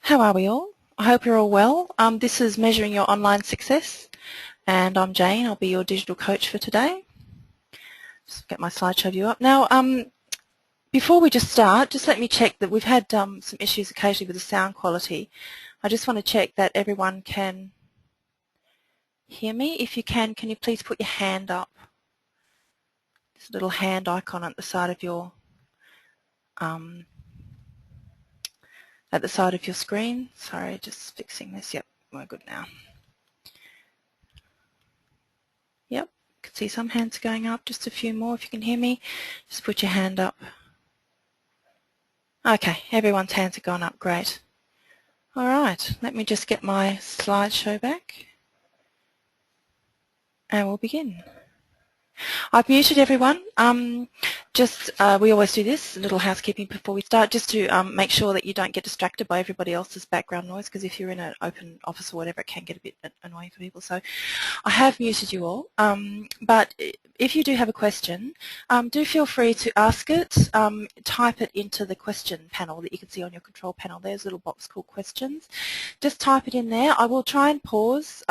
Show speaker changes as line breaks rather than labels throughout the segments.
How are we all? I hope you're all well. This is Measuring Your Online Success, and I'm Jane. I'll be your digital coach for today. Just get my slideshow view up. Now, before we just start, just let me check that we've had some issues occasionally with the sound quality. I just want to check that everyone can hear me. If you can you please put your hand up? This little hand icon at the side of your screen. Sorry, just fixing this. Yep, we're good now. Yep, can see some hands going up. Just a few more if you can hear me. Just put your hand up. Okay, everyone's hands have gone up. Great. All right, let me just get my slideshow back and we'll begin. I've muted everyone. We always do this, a little housekeeping before we start, just to make sure that you don't get distracted by everybody else's background noise, because if you're in an open office or whatever, it can get a bit annoying for people. So I have muted you all, but if you do have a question, do feel free to ask it. Type it into the question panel that you can see on your control panel. There's a little box called questions. Just type it in there. I will try and pause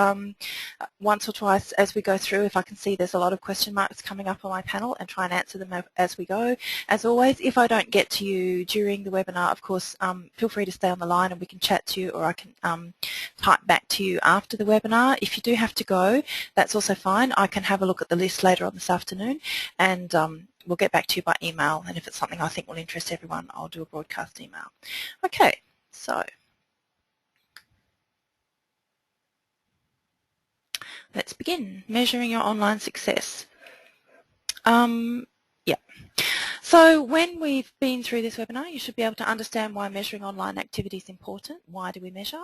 once or twice as we go through if I can see there's a lot of question marks coming up on my panel, and try and answer them as we go. As always, if I don't get to you during the webinar, of course, feel free to stay on the line and we can chat to you, or I can type back to you after the webinar. If you do have to go, that's also fine. I can have a look at the list later on this afternoon, and we'll get back to you by email, and if it's something I think will interest everyone, I'll do a broadcast email. Okay, so let's begin. Measuring your online success. Yeah. So when we've been through this webinar, you should be able to understand why measuring online activity is important. Why do we measure?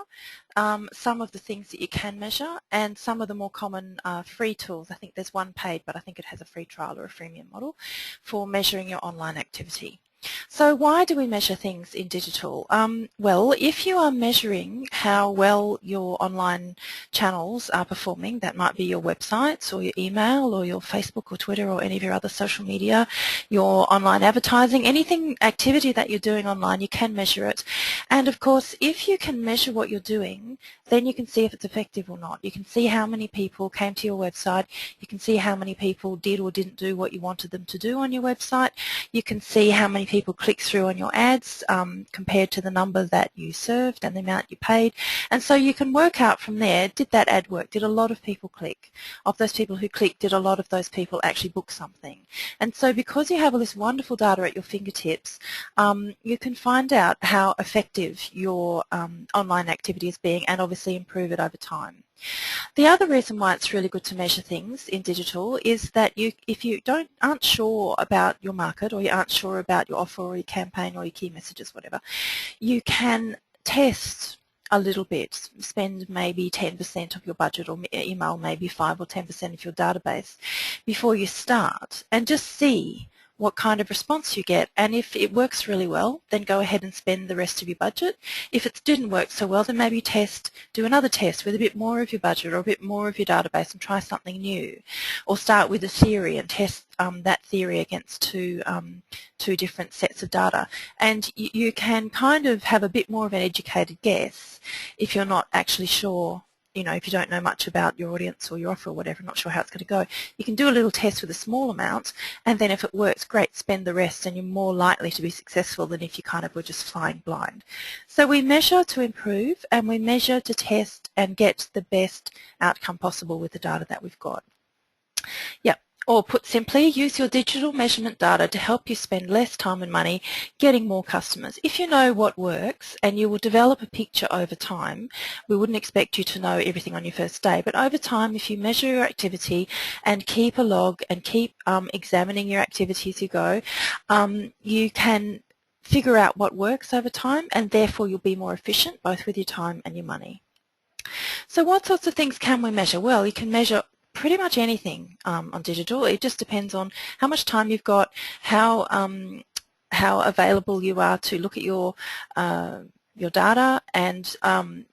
Some of the things that you can measure, and some of the more common free tools. I think there's one paid, but I think it has a free trial or a freemium model for measuring your online activity. So why do we measure things in digital? Well, if you are measuring how well your online channels are performing, that might be your websites or your email or your Facebook or Twitter or any of your other social media, your online advertising, anything, activity that you're doing online, you can measure it. And of course, if you can measure what you're doing, then you can see if it's effective or not. You can see how many people came to your website. You can see how many people did or didn't do what you wanted them to do on your website. You can see how many people click through on your ads compared to the number that you served and the amount you paid. And so you can work out from there, did that ad work? Did a lot of people click? Of those people who clicked, did a lot of those people actually book something? And so because you have all this wonderful data at your fingertips, you can find out how effective your online activity is being, and obviously improve it over time. The other reason why it's really good to measure things in digital is that if you aren't sure about your market, or you aren't sure about your offer or your campaign or your key messages, whatever, you can test a little bit, spend maybe 10% of your budget, or email maybe 5 or 10% of your database before you start, and just see what kind of response you get. And if it works really well, then go ahead and spend the rest of your budget. If it didn't work so well, then maybe do another test with a bit more of your budget or a bit more of your database and try something new. Or start with a theory and test that theory against two different sets of data. And you can kind of have a bit more of an educated guess if you're not actually sure. You know, if you don't know much about your audience or your offer or whatever, not sure how it's going to go, you can do a little test with a small amount, and then if it works, great, spend the rest, and you're more likely to be successful than if you kind of were just flying blind. So we measure to improve, and we measure to test and get the best outcome possible with the data that we've got. Yep. Or put simply, use your digital measurement data to help you spend less time and money getting more customers. If you know what works, and you will develop a picture over time, we wouldn't expect you to know everything on your first day, but over time, if you measure your activity and keep a log and keep examining your activity as you go, you can figure out what works over time, and therefore you'll be more efficient both with your time and your money. So what sorts of things can we measure? Well, you can measure pretty much anything on digital. It just depends on how much time you've got, how available you are to look at your your data and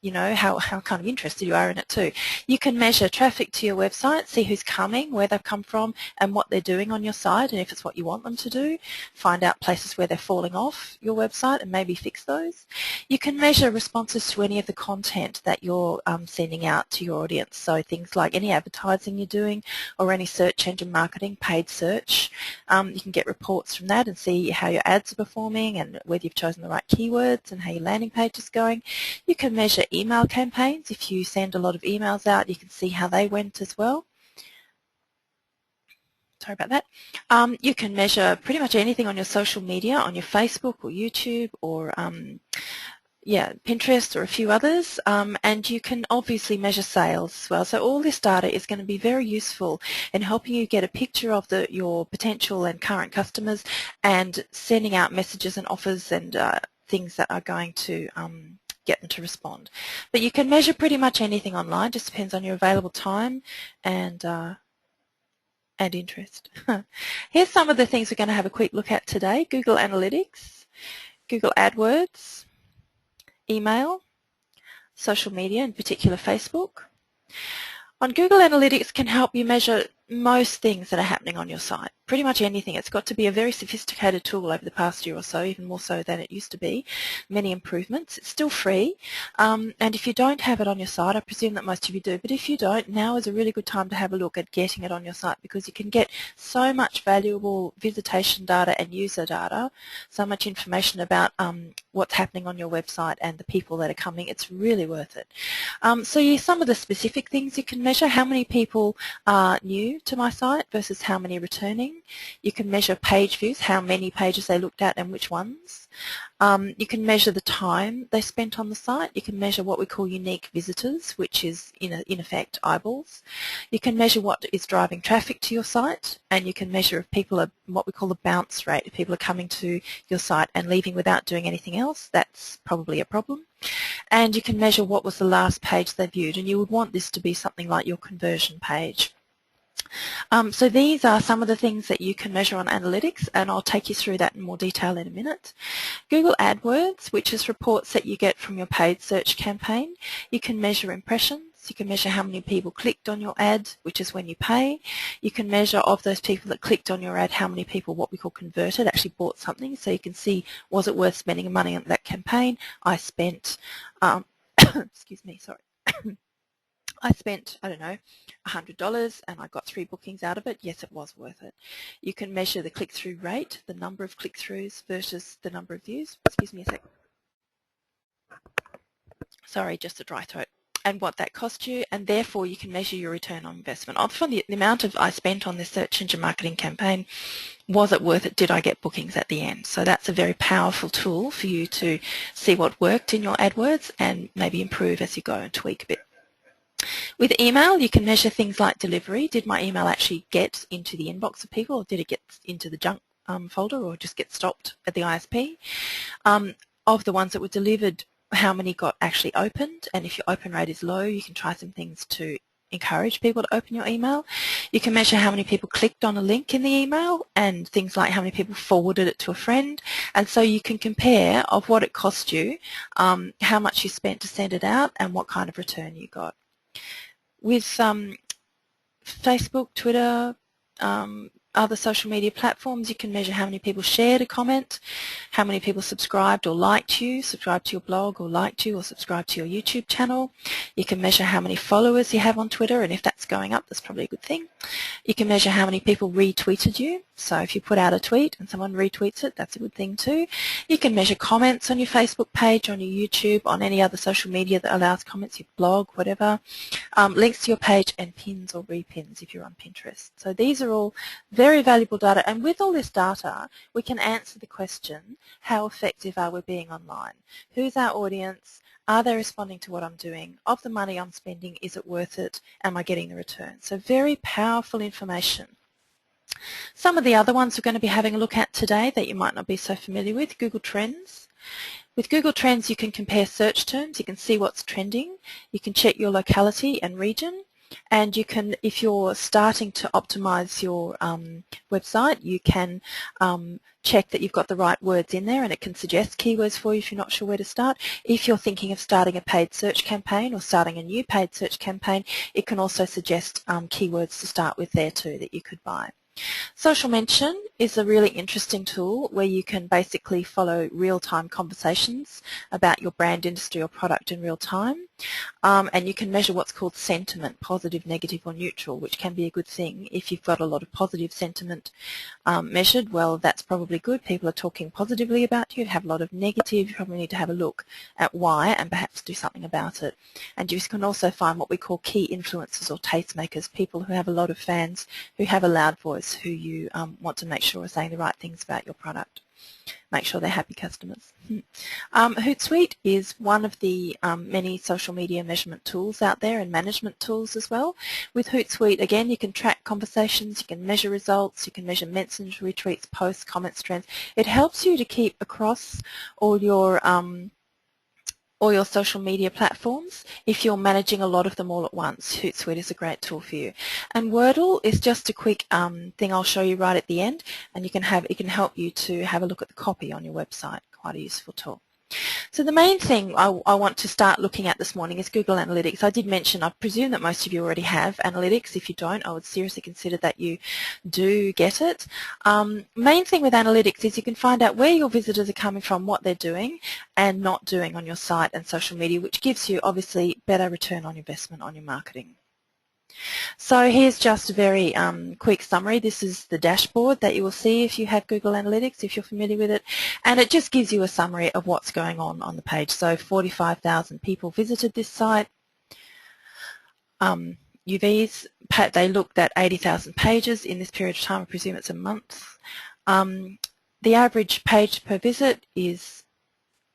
you know how kind of interested you are in it too. You can measure traffic to your website, see who's coming, where they've come from and what they're doing on your site, and if it's what you want them to do. Find out places where they're falling off your website and maybe fix those. You can measure responses to any of the content that you're sending out to your audience, so things like any advertising you're doing or any search engine marketing, paid search. You can get reports from that and see how your ads are performing and whether you've chosen the right keywords and how your landing page is going. You can measure email campaigns. If you send a lot of emails out, you can see how they went as well. Sorry about that. You can measure pretty much anything on your social media, on your Facebook or YouTube or Pinterest or a few others, and you can obviously measure sales as well. So all this data is going to be very useful in helping you get a picture of your potential and current customers and sending out messages and offers and things that are going to get them to respond. But you can measure pretty much anything online, just depends on your available time and interest. Here's some of the things we're going to have a quick look at today: Google Analytics, Google Adwords, email, social media, in particular Facebook. On Google Analytics can help you measure most things that are happening on your site, pretty much anything. It's got to be a very sophisticated tool over the past year or so, even more so than it used to be. Many improvements. It's still free, and if you don't have it on your site, I presume that most of you do, but if you don't, now is a really good time to have a look at getting it on your site, because you can get so much valuable visitation data and user data, so much information about what's happening on your website and the people that are coming. It's really worth it. So some of the specific things you can measure: how many people are new to my site versus how many returning. You can measure page views, how many pages they looked at and which ones. You can measure the time they spent on the site. You can measure what we call unique visitors, which is in effect eyeballs. You can measure what is driving traffic to your site, and you can measure if people are what we call the bounce rate. If people are coming to your site and leaving without doing anything else, that's probably a problem. And you can measure what was the last page they viewed, and you would want this to be something like your conversion page. So these are some of the things that you can measure on analytics, and I'll take you through that in more detail in a minute. Google Adwords, which is reports that you get from your paid search campaign. You can measure impressions. You can measure how many people clicked on your ad, which is when you pay. You can measure of those people that clicked on your ad, how many people, what we call converted, actually bought something. So you can see, was it worth spending money on that campaign? I spent, excuse me, sorry. I spent, I don't know, $100 and I got 3 bookings out of it. Yes, it was worth it. You can measure the click-through rate, the number of click-throughs versus the number of views. Excuse me a sec. Sorry, just a dry throat. And what that cost you, and therefore you can measure your return on investment. From the amount of I spent on this search engine marketing campaign, was it worth it? Did I get bookings at the end? So that's a very powerful tool for you to see what worked in your AdWords and maybe improve as you go and tweak a bit. With email, you can measure things like delivery. Did my email actually get into the inbox of people, or did it get into the junk folder, or just get stopped at the ISP? Of the ones that were delivered, how many got actually opened? And if your open rate is low, you can try some things to encourage people to open your email. You can measure how many people clicked on a link in the email, and things like how many people forwarded it to a friend. And so you can compare of what it cost you, how much you spent to send it out, and what kind of return you got. With Facebook, Twitter, other social media platforms, you can measure how many people shared a comment, how many people subscribed or liked you, subscribed to your blog or liked you, or subscribed to your YouTube channel. You can measure how many followers you have on Twitter, and if that's going up, that's probably a good thing. You can measure how many people retweeted you. So if you put out a tweet and someone retweets it, that's a good thing too. You can measure comments on your Facebook page, on your YouTube, on any other social media that allows comments, your blog, whatever. Links to your page, and pins or repins if you're on Pinterest. So these are all very valuable data, and with all this data we can answer the question, how effective are we being online? Who's our audience? Are they responding to what I'm doing? Of the money I'm spending, is it worth it? Am I getting the return? So very powerful information. Some of the other ones we're going to be having a look at today that you might not be so familiar with: Google Trends. With Google Trends you can compare search terms, you can see what's trending, you can check your locality and region, And you can, if you're starting to optimize your website, you can check that you've got the right words in there, and it can suggest keywords for you if you're not sure where to start. If you're thinking of starting a paid search campaign or starting a new paid search campaign, it can also suggest keywords to start with there too that you could buy. Social Mention is a really interesting tool where you can basically follow real-time conversations about your brand, industry or product in real time. And you can measure what's called sentiment, positive, negative or neutral, which can be a good thing. If you've got a lot of positive sentiment measured, well, that's probably good. People are talking positively about you. If you have a lot of negative, you probably need to have a look at why and perhaps do something about it. And you can also find what we call key influencers or tastemakers, people who have a lot of fans, who have a loud voice, who you want to make sure are saying the right things about your product. Make sure they're happy customers. Hootsuite is one of the many social media measurement tools out there and management tools as well. With Hootsuite, again, you can track conversations, you can measure results, you can measure message retweets, posts, comments, trends. It helps you to keep across all your social media platforms if you're managing a lot of them all at once. Hootsuite is a great tool for you. And Wordle is just a quick thing I'll show you right at the end, and it can help you to have a look at the copy on your website. Quite a useful tool. So the main thing I want to start looking at this morning is Google Analytics. I did mention, I presume that most of you already have Analytics. If you don't, I would seriously consider that you do get it. Main thing with Analytics is you can find out where your visitors are coming from, what they're doing and not doing on your site and social media, which gives you obviously better return on investment on your marketing. So here's just a very quick summary. This is the dashboard that you will see if you have Google Analytics, if you're familiar with it, and it just gives you a summary of what's going on the page. So 45,000 people visited this site. UVs, they looked at 80,000 pages in this period of time. I presume it's a month. The average page per visit is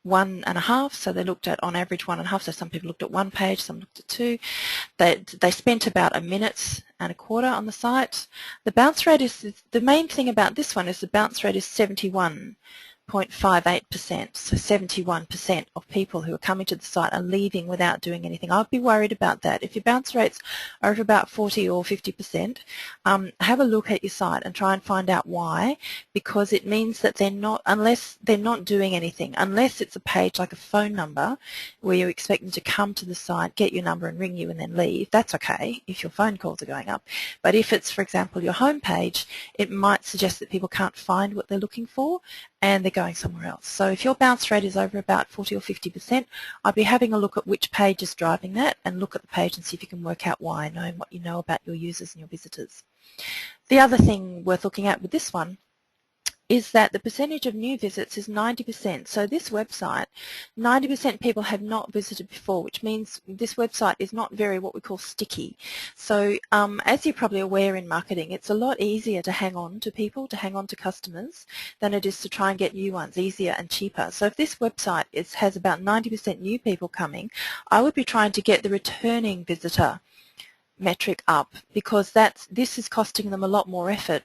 1.5, so they looked at on average 1.5, so some people looked at one page, some looked at two. They spent about 1.25 minutes on the site. The bounce rate is, the main thing about this one is the bounce rate is 71.58%, so 71% of people who are coming to the site are leaving without doing anything. I'd be worried about that. If your bounce rates are over about 40 or 50%, have a look at your site and try and find out why, because it means that they're not, unless they're not doing anything, unless it's a page like a phone number where you expect them to come to the site, get your number and ring you and then leave, that's okay if your phone calls are going up. But if it's, for example, your home page, it might suggest that people can't find what they're looking for and they're going somewhere else. So if your bounce rate is over about 40 or 50%, I'd be having a look at which page is driving that and look at the page and see if you can work out why, knowing what you know about your users and your visitors. The other thing worth looking at with this one is that the percentage of new visits is 90%. So this website, 90% people have not visited before, which means this website is not very what we call sticky. So as you're probably aware in marketing, it's a lot easier to hang on to people, to hang on to customers, than it is to try and get new ones, easier and cheaper. So if this website has about 90% new people coming, I would be trying to get the returning visitor metric up, because this is costing them a lot more effort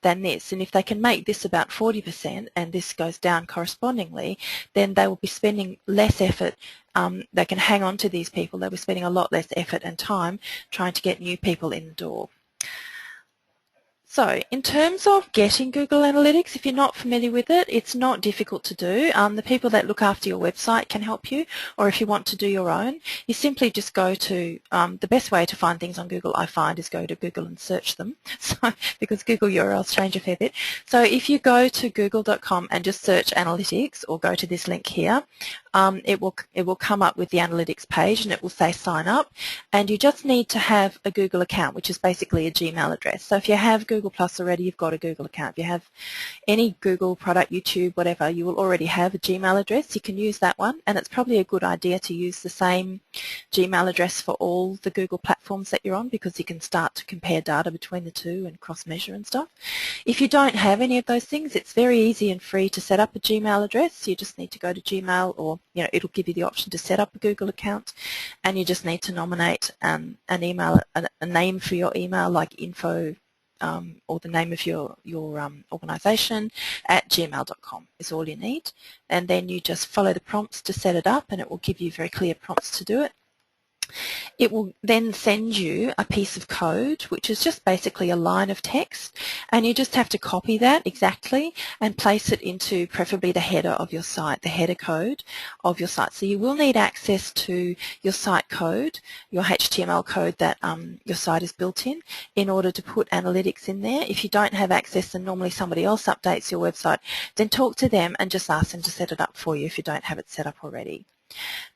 than this, and if they can make this about 40% and this goes down correspondingly, then they will be spending less effort. They can hang on to these people. They'll be spending a lot less effort and time trying to get new people in the door. So in terms of getting Google Analytics, if you're not familiar with it, it's not difficult to do. The people that look after your website can help you, or if you want to do your own, you simply just go to, the best way to find things on Google, I find, is go to Google and search them, so, because Google URLs change a fair bit. So if you go to google.com and just search analytics, or go to this link here, it will come up with the analytics page and it will say sign up, and you just need to have a Google account, which is basically a Gmail address. So if you have Google Plus already, you've got a Google account. If you have any Google product, YouTube, whatever, you will already have a Gmail address. You can use that one, and it's probably a good idea to use the same Gmail address for all the Google platforms that you're on, because you can start to compare data between the two and cross-measure and stuff. If you don't have any of those things, it's very easy and free to set up a Gmail address. You just need to go to Gmail, or it'll give you the option to set up a Google account, and you just need to nominate an email, a name for your email, like info or the name of your organisation at gmail.com is all you need, and then you just follow the prompts to set it up, and it will give you very clear prompts to do it. it will then send you a piece of code, which is just basically a line of text, and you just have to copy that exactly and place it into preferably the header of your site, the header code of your site. So you will need access to your site code, your HTML code that your site is built in order to put analytics in there. If you don't have access and normally somebody else updates your website, then talk to them and just ask them to set it up for you if you don't have it set up already.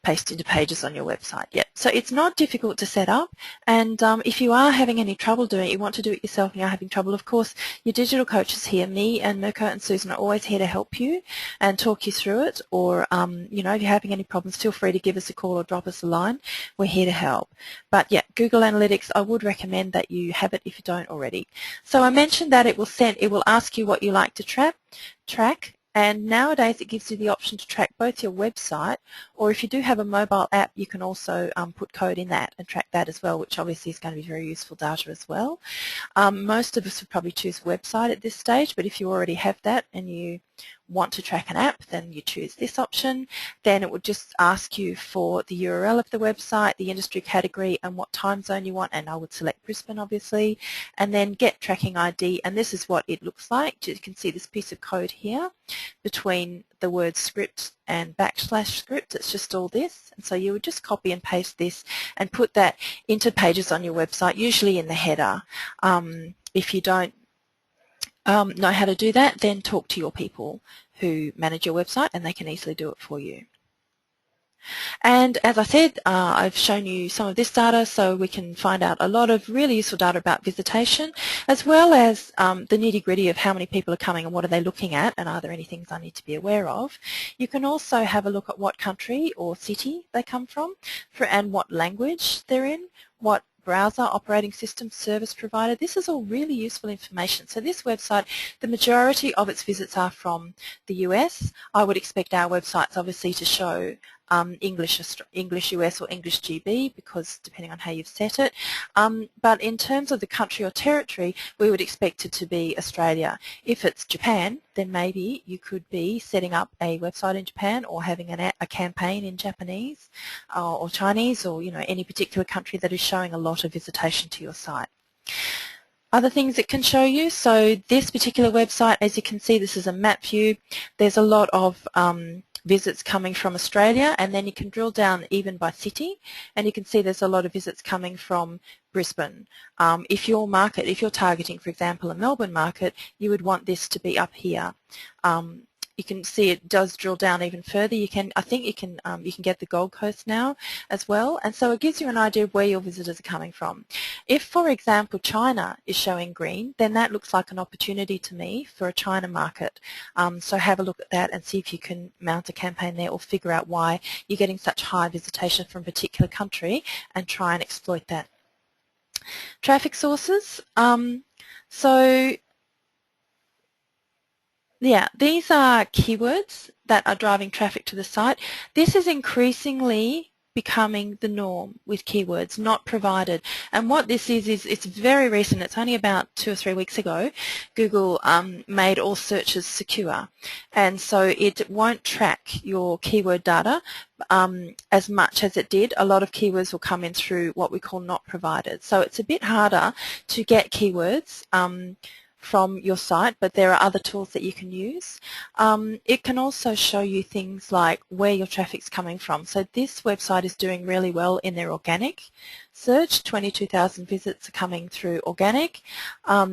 Paste into pages on your website. Yep. So it's not difficult to set up, and if you are having any trouble doing it, you want to do it yourself and you're having trouble, of course, your digital coaches here, me and Mirko and Susan, are always here to help you and talk you through it, or you know, if you're having any problems, feel free to give us a call or drop us a line. We're here to help. But yeah, Google Analytics, I would recommend that you have it if you don't already. So I mentioned that it will ask you what you like to track. And nowadays it gives you the option to track both your website, or if you do have a mobile app, you can also put code in that and track that as well, which obviously is going to be very useful data as well. Most of us would probably choose website at this stage, but if you already have that and you want to track an app, then you choose this option. Then it would just ask you for the URL of the website, the industry category, and what time zone you want, and I would select Brisbane obviously, and then get tracking ID, and this is what it looks like. You can see this piece of code here between the word script and /script. It's just all this, and so you would just copy and paste this and put that into pages on your website, usually in the header. If you don't know how to do that, then talk to your people who manage your website and they can easily do it for you. And as I said, I've shown you some of this data so we can find out a lot of really useful data about visitation, as well as the nitty-gritty of how many people are coming and what are they looking at and are there any things I need to be aware of. You can also have a look at what country or city they come from and what language they're in, what browser, operating system, service provider. This is all really useful information. So this website, the majority of its visits are from the US. I would expect our websites obviously to show English US or English GB, because depending on how you've set it. But in terms of the country or territory, we would expect it to be Australia. If it's Japan, then maybe you could be setting up a website in Japan or having a campaign in Japanese or Chinese, or any particular country that is showing a lot of visitation to your site. Other things it can show you, so this particular website, as you can see, this is a map view. There's a lot of visits coming from Australia, and then you can drill down even by city, and you can see there's a lot of visits coming from Brisbane. If you're targeting, for example, a Melbourne market, you would want this to be up here. You can see it does drill down even further. I think you can get the Gold Coast now as well, and so it gives you an idea of where your visitors are coming from. If, for example, China is showing green, then that looks like an opportunity to me for a China market. So have a look at that and see if you can mount a campaign there or figure out why you're getting such high visitation from a particular country and try and exploit that. Traffic sources. Yeah, these are keywords that are driving traffic to the site. This is increasingly becoming the norm with keywords, not provided. And what this is it's very recent. It's only about 2 or 3 weeks ago. Google made all searches secure, and so it won't track your keyword data as much as it did. A lot of keywords will come in through what we call not provided. So it's a bit harder to get keywords from your site, but there are other tools that you can use. It can also show you things like where your traffic's coming from. So this website is doing really well in their organic search. 22,000 visits are coming through organic.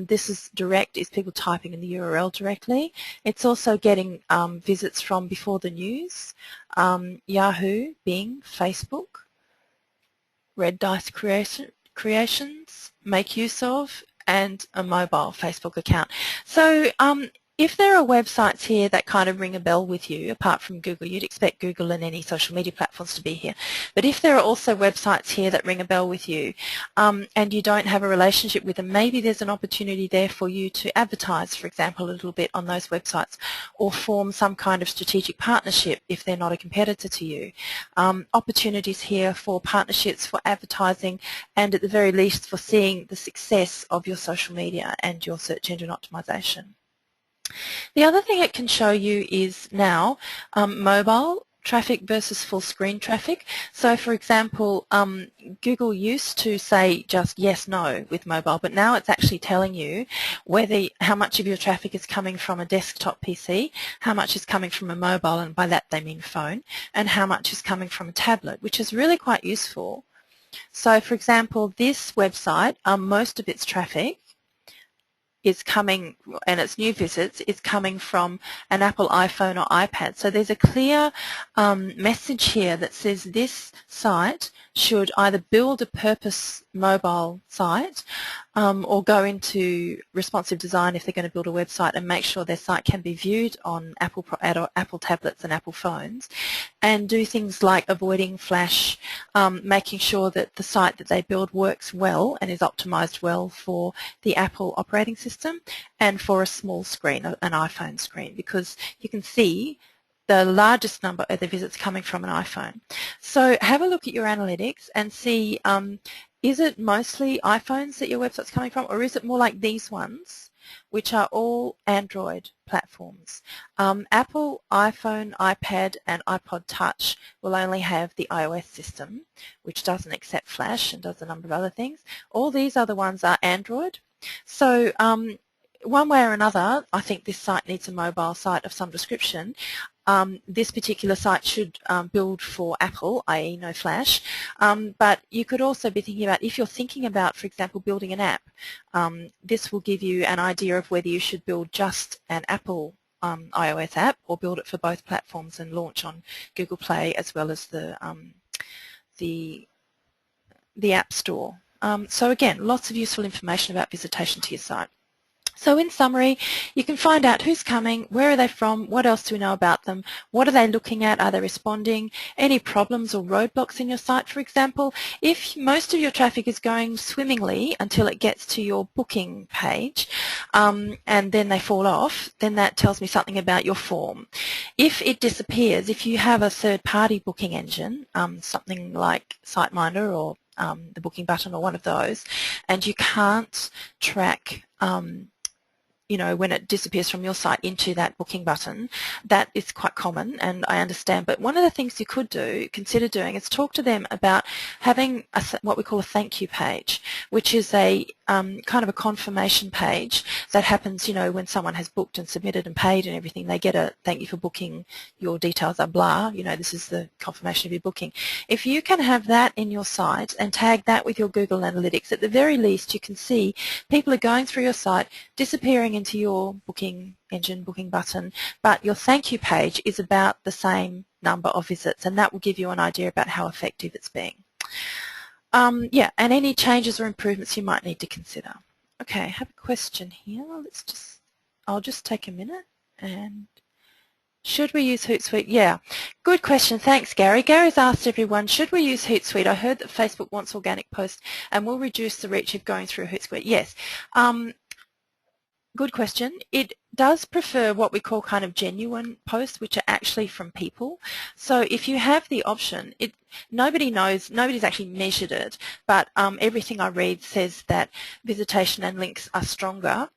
This is direct, is people typing in the URL directly. It's also getting visits from before the news, Yahoo, Bing, Facebook, Red Dice Creations, Make Use Of, and a mobile Facebook account. So if there are websites here that kind of ring a bell with you, apart from Google, you'd expect Google and any social media platforms to be here. But if there are also websites here that ring a bell with you and you don't have a relationship with them, maybe there's an opportunity there for you to advertise, for example, a little bit on those websites, or form some kind of strategic partnership if they're not a competitor to you. Opportunities here for partnerships, for advertising, and at the very least for seeing the success of your social media and your search engine optimization. The other thing it can show you is now mobile traffic versus full screen traffic. So for example, Google used to say just yes, no with mobile, but now it's actually telling you how much of your traffic is coming from a desktop PC, how much is coming from a mobile, and by that they mean phone, and how much is coming from a tablet, which is really quite useful. So for example, this website, most of its traffic is coming, and its new visits is coming from an Apple iPhone or iPad. So there's a clear message here that says this site should either build a purpose mobile site or go into responsive design if they're going to build a website and make sure their site can be viewed on Apple tablets and Apple phones, and do things like avoiding flash, making sure that the site that they build works well and is optimized well for the Apple operating system and for a small screen, an iPhone screen, because you can see the largest number of the visits coming from an iPhone. So have a look at your analytics and see, is it mostly iPhones that your website's coming from, or is it more like these ones, which are all Android platforms? Apple, iPhone, iPad and iPod Touch will only have the iOS system, which doesn't accept Flash and does a number of other things. All these other ones are Android. So one way or another, I think this site needs a mobile site of some description. This particular site should build for Apple, i.e. no Flash, but you could also be thinking about, if you're thinking about, for example, building an app, this will give you an idea of whether you should build just an Apple iOS app or build it for both platforms and launch on Google Play as well as the App Store. So again, lots of useful information about visitation to your site. So in summary, you can find out who's coming, where are they from, what else do we know about them, what are they looking at, are they responding, any problems or roadblocks in your site, for example. If most of your traffic is going swimmingly until it gets to your booking page and then they fall off, then that tells me something about your form. If it disappears, if you have a third-party booking engine, something like SiteMinder or the Booking Button or one of those, and you can't track you know, when it disappears from your site into that Booking Button, that is quite common, and I understand. But one of the things you could consider doing is talk to them about having what we call a thank you page, which is a kind of a confirmation page that happens, you know, when someone has booked and submitted and paid and everything, they get a thank you for booking, your details are blah, you know, this is the confirmation of your booking. If you can have that in your site and tag that with your Google Analytics, at the very least you can see people are going through your site, disappearing into your booking engine, Booking Button, but your thank you page is about the same number of visits, and that will give you an idea about how effective it's being. Yeah, and any changes or improvements you might need to consider. Okay, I have a question here. I'll just take a minute. And should we use Hootsuite? Yeah, good question. Thanks, Gary. Gary's asked everyone, should we use Hootsuite? I heard that Facebook wants organic posts and will reduce the reach of going through Hootsuite. Yes. Good question. It does prefer what we call kind of genuine posts, which are actually from people. So if you have the option, nobody's actually measured it, but everything I read says that visitation and links are stronger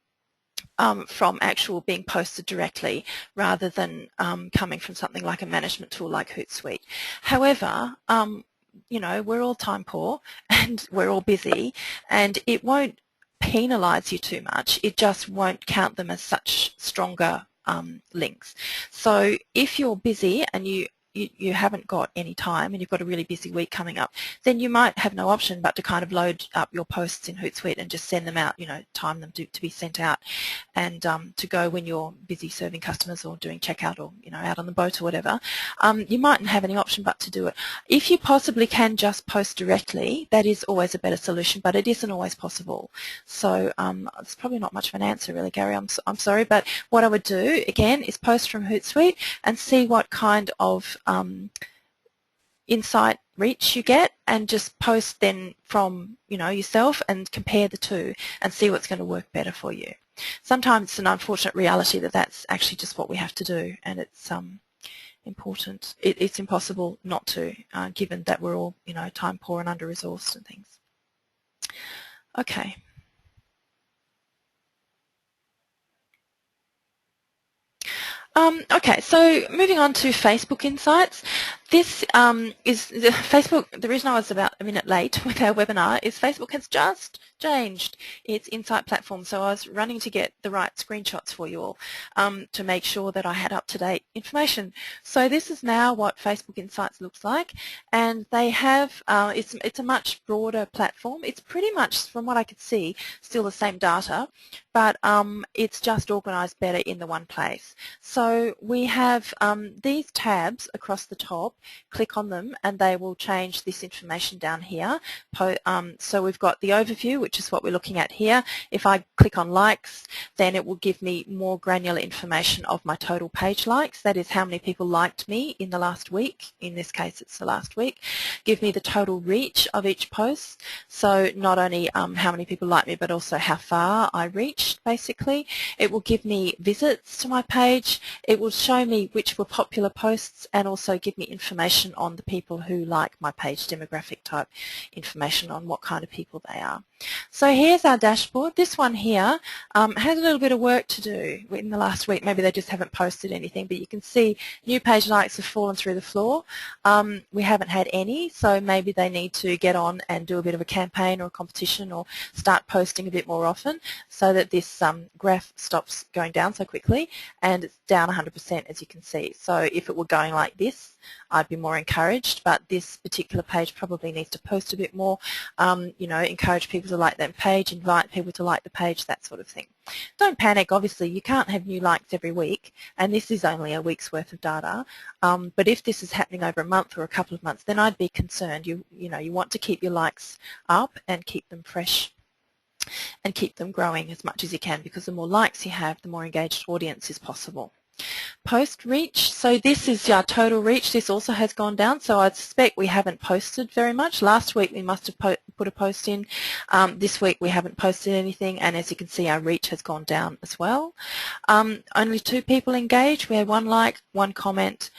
from actual being posted directly rather than coming from something like a management tool like Hootsuite. However, you know, we're all time poor and we're all busy, and it won't penalise you too much. It just won't count them as such stronger links. So if you're busy and you haven't got any time and you've got a really busy week coming up, then you might have no option but to kind of load up your posts in Hootsuite and just send them out, you know, time them to be sent out and to go when you're busy serving customers or doing checkout or, you know, out on the boat or whatever. You mightn't have any option but to do it. If you possibly can just post directly, that is always a better solution, but it isn't always possible. So it's probably not much of an answer really, Gary. I'm sorry, but what I would do, again, is post from Hootsuite and see what kind of insight reach you get, and just post then from, you know, yourself and compare the two and see what's going to work better for you. Sometimes it's an unfortunate reality that that's actually just what we have to do, and it's important. It's impossible not to, given that we're all, you know, time poor and under-resourced and things. Okay. Okay, so moving on to Facebook Insights. This is Facebook. The reason I was about a minute late with our webinar is Facebook has just changed its Insight platform, so I was running to get the right screenshots for you all to make sure that I had up-to-date information. So this is now what Facebook Insights looks like, and they have it's a much broader platform. It's pretty much, from what I could see, still the same data, but it's just organised better in the one place. So we have these tabs across the top. Click on them and they will change this information down here. So we've got the overview, which is what we're looking at here. If I click on likes, then it will give me more granular information of my total page likes. That is how many people liked me in the last week. In this case, it's the last week. Give me the total reach of each post. So not only how many people liked me, but also how far I reached, basically. It will give me visits to my page. It will show me which were popular posts and also give me information on the people who like my page, demographic type information on what kind of people they are. So here's our dashboard. This one here has a little bit of work to do in the last week. Maybe they just haven't posted anything, but you can see new page likes have fallen through the floor. We haven't had any, so maybe they need to get on and do a bit of a campaign or a competition or start posting a bit more often so that this graph stops going down so quickly, and it's down 100%, as you can see. So if it were going like this, I'd be more encouraged, but this particular page probably needs to post a bit more, you know, encourage people to like that page, invite people to like the page, that sort of thing. Don't panic, obviously you can't have new likes every week, and this is only a week's worth of data, but if this is happening over a month or a couple of months, then I'd be concerned. You know, you want to keep your likes up and keep them fresh and keep them growing as much as you can, because the more likes you have, the more engaged audience is possible. Post reach, so this is our total reach. This also has gone down, so I suspect we haven't posted very much. Last week we must have put a post in. This week we haven't posted anything, and as you can see our reach has gone down as well. Only 2 people engaged. We had 1 like, 1 comment,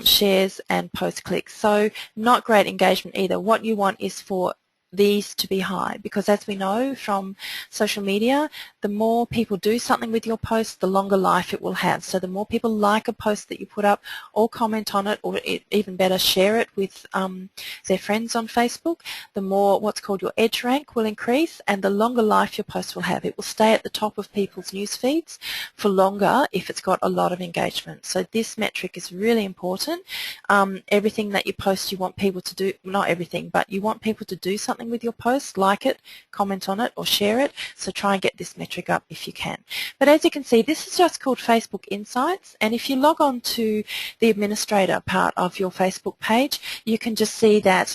shares and post clicks. So not great engagement either. What you want is for these to be high, because as we know from social media, the more people do something with your post, the longer life it will have. So the more people like a post that you put up or comment on it, or even better, share it with their friends on Facebook, the more what's called your edge rank will increase, and the longer life your post will have. It will stay at the top of people's news feeds for longer if it's got a lot of engagement. So this metric is really important. Everything that you post, you want people to do, not everything, but you want people to do something with your post, like it, comment on it or share it. So try and get this metric up if you can. But as you can see, this is just called Facebook Insights, and if you log on to the administrator part of your Facebook page, you can just see that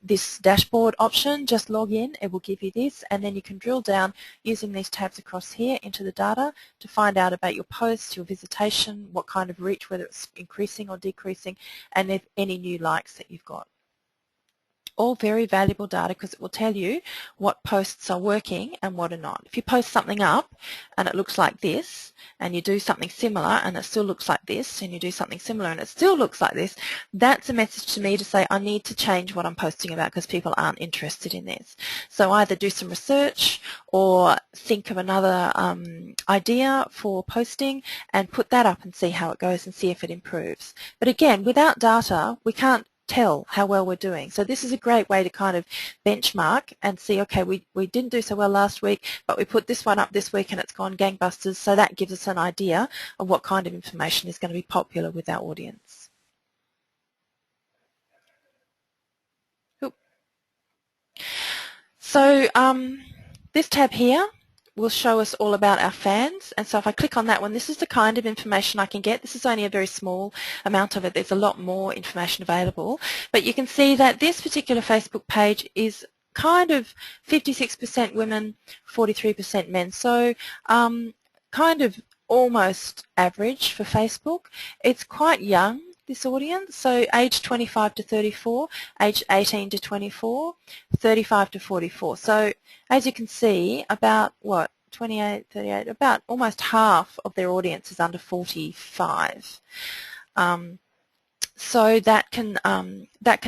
this dashboard option, just log in, it will give you this, and then you can drill down using these tabs across here into the data to find out about your posts, your visitation, what kind of reach, whether it's increasing or decreasing, and if any new likes that you've got. All very valuable data, because it will tell you what posts are working and what are not. If you post something up and it looks like this, and you do something similar and it still looks like this, and you do something similar and it still looks like this, that's a message to me to say I need to change what I'm posting about because people aren't interested in this. So either do some research or think of another idea for posting and put that up and see how it goes and see if it improves. But again, without data, we can't tell how well we're doing. So this is a great way to kind of benchmark and see, okay, we didn't do so well last week, but we put this one up this week and it's gone gangbusters, so that gives us an idea of what kind of information is going to be popular with our audience. So this tab here will show us all about our fans, and so if I click on that one, this is the kind of information I can get. This is only a very small amount of it. There's a lot more information available, but you can see that this particular Facebook page is kind of 56% women, 43% men, so kind of almost average for Facebook. It's quite young, this audience, so age 25 to 34, age 18 to 24, 35 to 44. So as you can see, about 28, 38, about almost half of their audience is under 45. So that can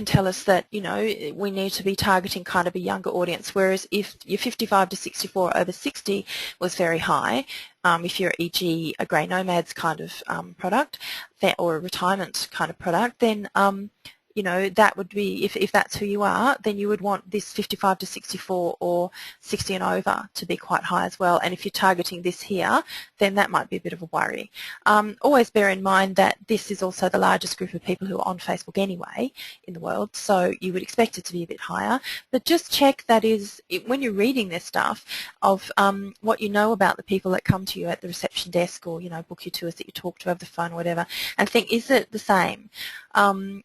tell us that, you know, we need to be targeting kind of a younger audience, whereas if your 55 to 64 over 60 was very high, if you're e.g. a grey nomads kind of product or a retirement kind of product, then you know, that would be, if that's who you are, then you would want this 55 to 64 or 60 and over to be quite high as well. And if you're targeting this here, then that might be a bit of a worry. Always bear in mind that this is also the largest group of people who are on Facebook anyway in the world, so you would expect it to be a bit higher. But just check that is, when you're reading this stuff, of what you know about the people that come to you at the reception desk, or, you know, book your tours that you talk to over the phone or whatever, and think, is it the same?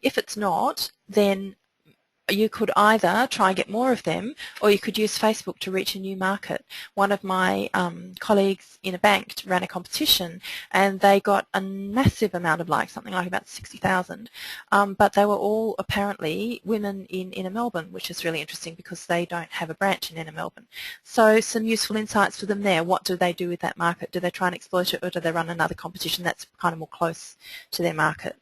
If it's not, then you could either try and get more of them, or you could use Facebook to reach a new market. One of my colleagues in a bank ran a competition, and they got a massive amount of likes, something like about 60,000, but they were all apparently women in Inner Melbourne, which is really interesting because they don't have a branch in Inner Melbourne. So some useful insights for them there. What do they do with that market? Do they try and exploit it, or do they run another competition that's kind of more close to their market?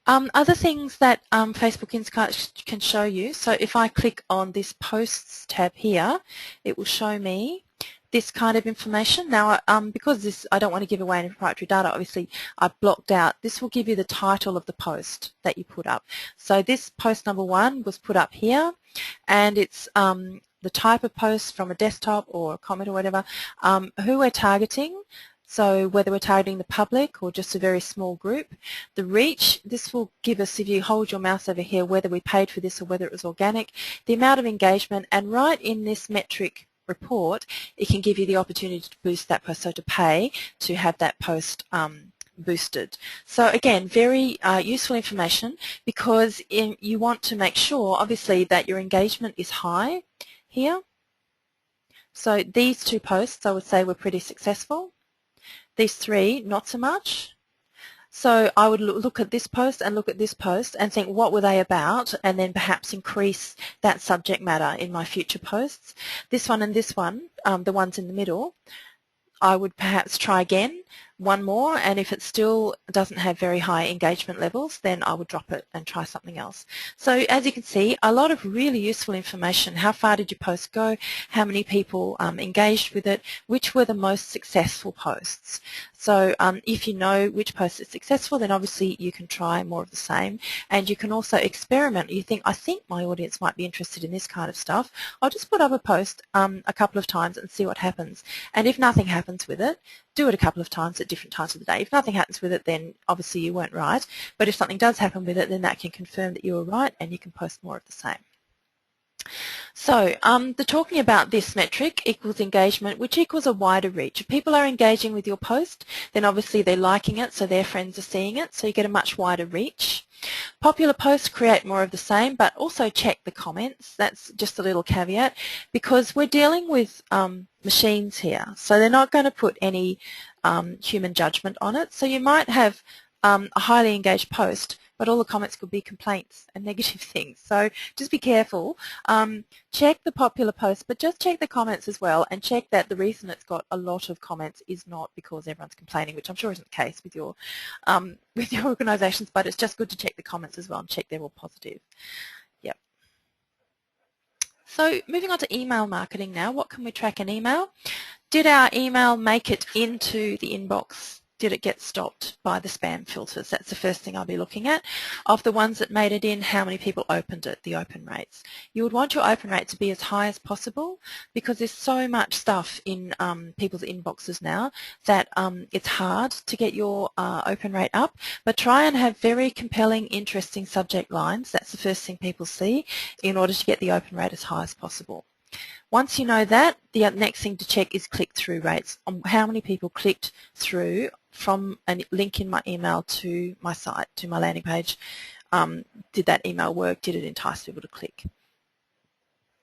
Other things that Facebook Insights can show you, so if I click on this Posts tab here, it will show me this kind of information. Now, because I don't want to give away any proprietary data, obviously I've blocked out. This will give you the title of the post that you put up. So this post number 1 was put up here, and it's the type of post from a desktop or a comment or whatever, who we're targeting. So whether we're targeting the public or just a very small group. The reach, this will give us, if you hold your mouse over here, whether we paid for this or whether it was organic, the amount of engagement, and right in this metric report, it can give you the opportunity to boost that post, so to pay to have that post boosted. So again, very useful information, because you want to make sure, obviously, that your engagement is high here. So these 2 posts, I would say, were pretty successful. These 3, not so much. So I would look at this post and look at this post and think, what were they about, and then perhaps increase that subject matter in my future posts. This one and this one, the ones in the middle, I would perhaps try again, one more, and if it still doesn't have very high engagement levels, then I would drop it and try something else. So as you can see, a lot of really useful information. How far did your post go? How many people engaged with it? Which were the most successful posts? So if you know which post is successful, then obviously you can try more of the same, and you can also experiment. You think, I think my audience might be interested in this kind of stuff. I'll just put up a post a couple of times and see what happens. And if nothing happens with it, do it a couple of times at different times of the day. If nothing happens with it, then obviously you weren't right. But if something does happen with it, then that can confirm that you were right, and you can post more of the same. So the talking about this metric equals engagement, which equals a wider reach. If people are engaging with your post, then obviously they're liking it, so their friends are seeing it, so you get a much wider reach. Popular posts create more of the same, but also check the comments. That's just a little caveat, because we're dealing with machines here, so they're not going to put any human judgment on it. So you might have a highly engaged post, but all the comments could be complaints and negative things. So just be careful. Check the popular posts, but just check the comments as well, and check that the reason it's got a lot of comments is not because everyone's complaining, which I'm sure isn't the case with your organisations, but it's just good to check the comments as well and check they're all positive. Yep. So moving on to email marketing now. What can we track in email? Did our email make it into the inbox? Did it get stopped by the spam filters? That's the first thing I'll be looking at. Of the ones that made it in, how many people opened it, the open rates. You would want your open rate to be as high as possible, because there's so much stuff in people's inboxes now that it's hard to get your open rate up. But try and have very compelling, interesting subject lines. That's the first thing people see in order to get the open rate as high as possible. Once you know that, the next thing to check is click-through rates, on how many people clicked through from a link in my email to my site, to my landing page. Did that email work? Did it entice people to click?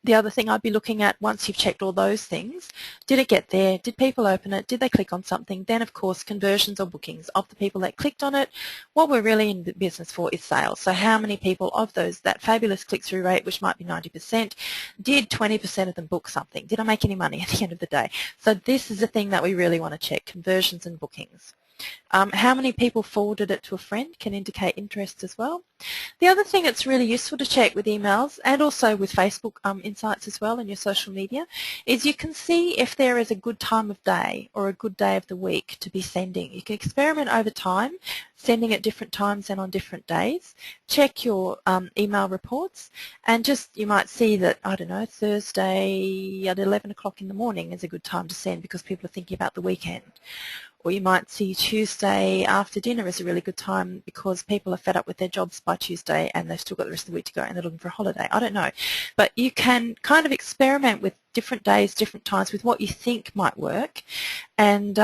The other thing I'd be looking at, once you've checked all those things, did it get there? Did people open it? Did they click on something? Then, of course, conversions or bookings of the people that clicked on it. What we're really in the business for is sales. So how many people of those, that fabulous click-through rate, which might be 90%, did 20% of them book something? Did I make any money at the end of the day? So this is the thing that we really want to check, conversions and bookings. How many people forwarded it to a friend can indicate interest as well. The other thing that's really useful to check with emails and also with Facebook Insights as well and your social media is you can see if there is a good time of day or a good day of the week to be sending. You can experiment over time, sending at different times and on different days. Check your email reports and just you might see that, I don't know, Thursday at 11 o'clock in the morning is a good time to send because people are thinking about the weekend. Or you might see Tuesday after dinner is a really good time because people are fed up with their jobs by Tuesday and they've still got the rest of the week to go and they're looking for a holiday. I don't know. But you can kind of experiment with different days, different times with what you think might work and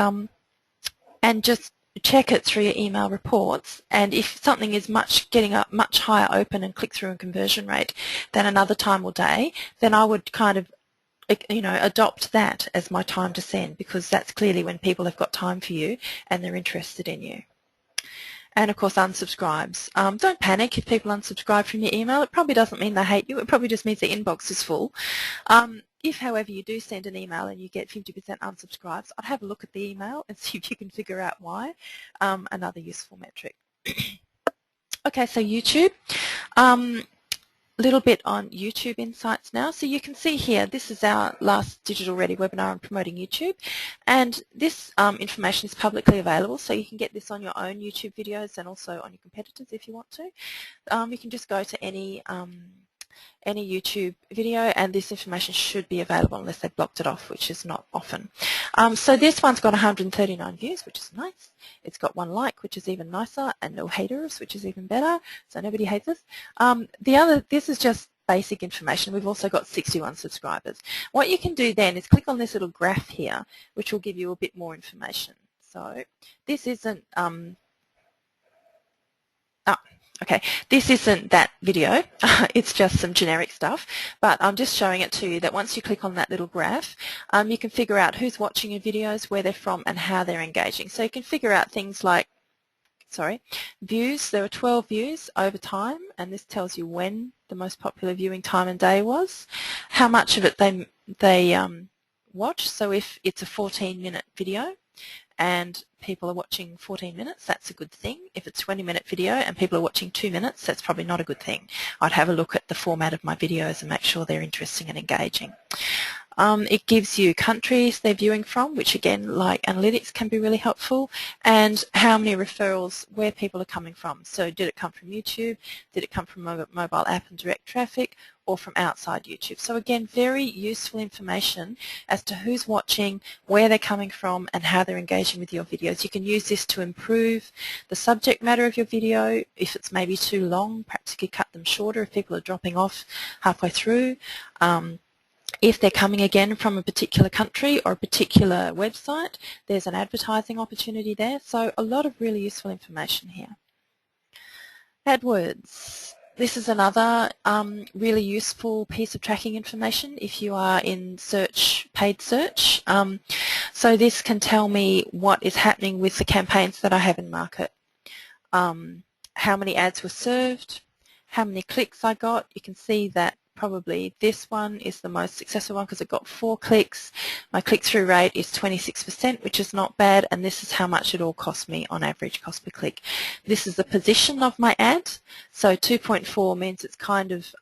just check it through your email reports, and if something is getting a much higher open and click-through and conversion rate than another time or day, then I would kind of adopt that as my time to send because that's clearly when people have got time for you and they're interested in you. And of course unsubscribes. Don't panic if people unsubscribe from your email. It probably doesn't mean they hate you. It probably just means their inbox is full. If, however, you do send an email and you get 50% unsubscribes, I'd have a look at the email and see if you can figure out why. Another useful metric. Okay, so YouTube. Little bit on YouTube Insights now. So you can see here, this is our last Digital Ready webinar on promoting YouTube, and this information is publicly available, so you can get this on your own YouTube videos and also on your competitors if you want to. You can just go to any YouTube video and this information should be available unless they've blocked it off, which is not often. So this one's got 139 views, which is nice. It's got 1 like, which is even nicer, and no haters, which is even better, so nobody hates us. This is just basic information. We've also got 61 subscribers. What you can do then is click on this little graph here, which will give you a bit more information. So this isn't okay, this isn't that video, it's just some generic stuff, but I'm just showing it to you that once you click on that little graph, you can figure out who's watching your videos, where they're from, and how they're engaging. So you can figure out things like, views. There were 12 views over time, and this tells you when the most popular viewing time and day was, how much of it they watch. So if it's a 14-minute video, and people are watching 14 minutes, that's a good thing. If it's a 20-minute video and people are watching 2 minutes, that's probably not a good thing. I'd have a look at the format of my videos and make sure they're interesting and engaging. It gives you countries they're viewing from, which again, like analytics, can be really helpful, and how many referrals, where people are coming from. So did it come from YouTube, did it come from mobile app and direct traffic, or from outside YouTube? So again, very useful information as to who's watching, where they're coming from, and how they're engaging with your videos. You can use this to improve the subject matter of your video. If it's maybe too long, perhaps you could cut them shorter if people are dropping off halfway through. If they're coming again from a particular country or a particular website, there's an advertising opportunity there. So a lot of really useful information here. Adwords. This is another really useful piece of tracking information if you are in search, paid search. So this can tell me what is happening with the campaigns that I have in market. How many ads were served, how many clicks I got. You can see that probably this one is the most successful one because it got 4 clicks. My click-through rate is 26%, which is not bad, and this is how much it all cost me on average, cost per click. This is the position of my ad, so 2.4 means it's kind of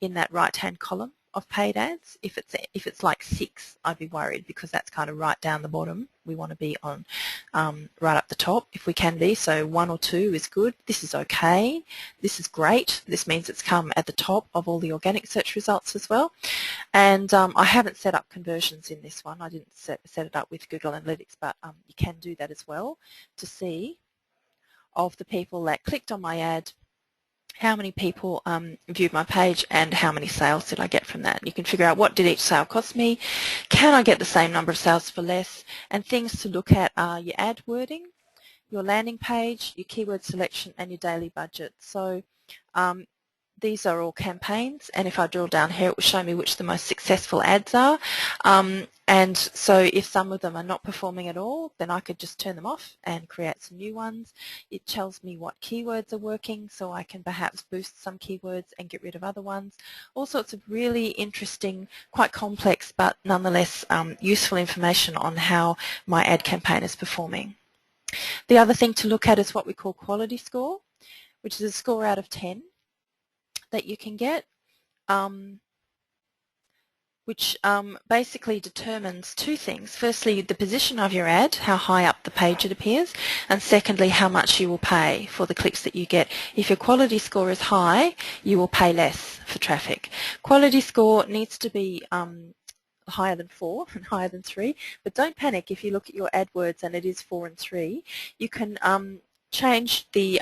in that right-hand column of paid ads. If it's like 6, I'd be worried because that's kind of right down the bottom. We want to be on right up the top if we can be. So 1 or 2 is good. This is okay. This is great. This means it's come at the top of all the organic search results as well. And I haven't set up conversions in this one. I didn't set it up with Google Analytics, but you can do that as well to see of the people that clicked on my ad, how many people viewed my page, and how many sales did I get from that. You can figure out what did each sale cost me, can I get the same number of sales for less, and things to look at are your ad wording, your landing page, your keyword selection, and your daily budget. So these are all campaigns, and if I drill down here it will show me which the most successful ads are, and so if some of them are not performing at all, then I could just turn them off and create some new ones. It tells me what keywords are working, so I can perhaps boost some keywords and get rid of other ones. All sorts of really interesting, quite complex but nonetheless useful information on how my ad campaign is performing. The other thing to look at is what we call quality score, which is a score out of 10 that you can get, which basically determines two things. Firstly, the position of your ad, how high up the page it appears, and secondly, how much you will pay for the clicks that you get. If your quality score is high, you will pay less for traffic. Quality score needs to be higher than 4 and higher than 3, but don't panic if you look at your AdWords and it is 4 and 3. You can change the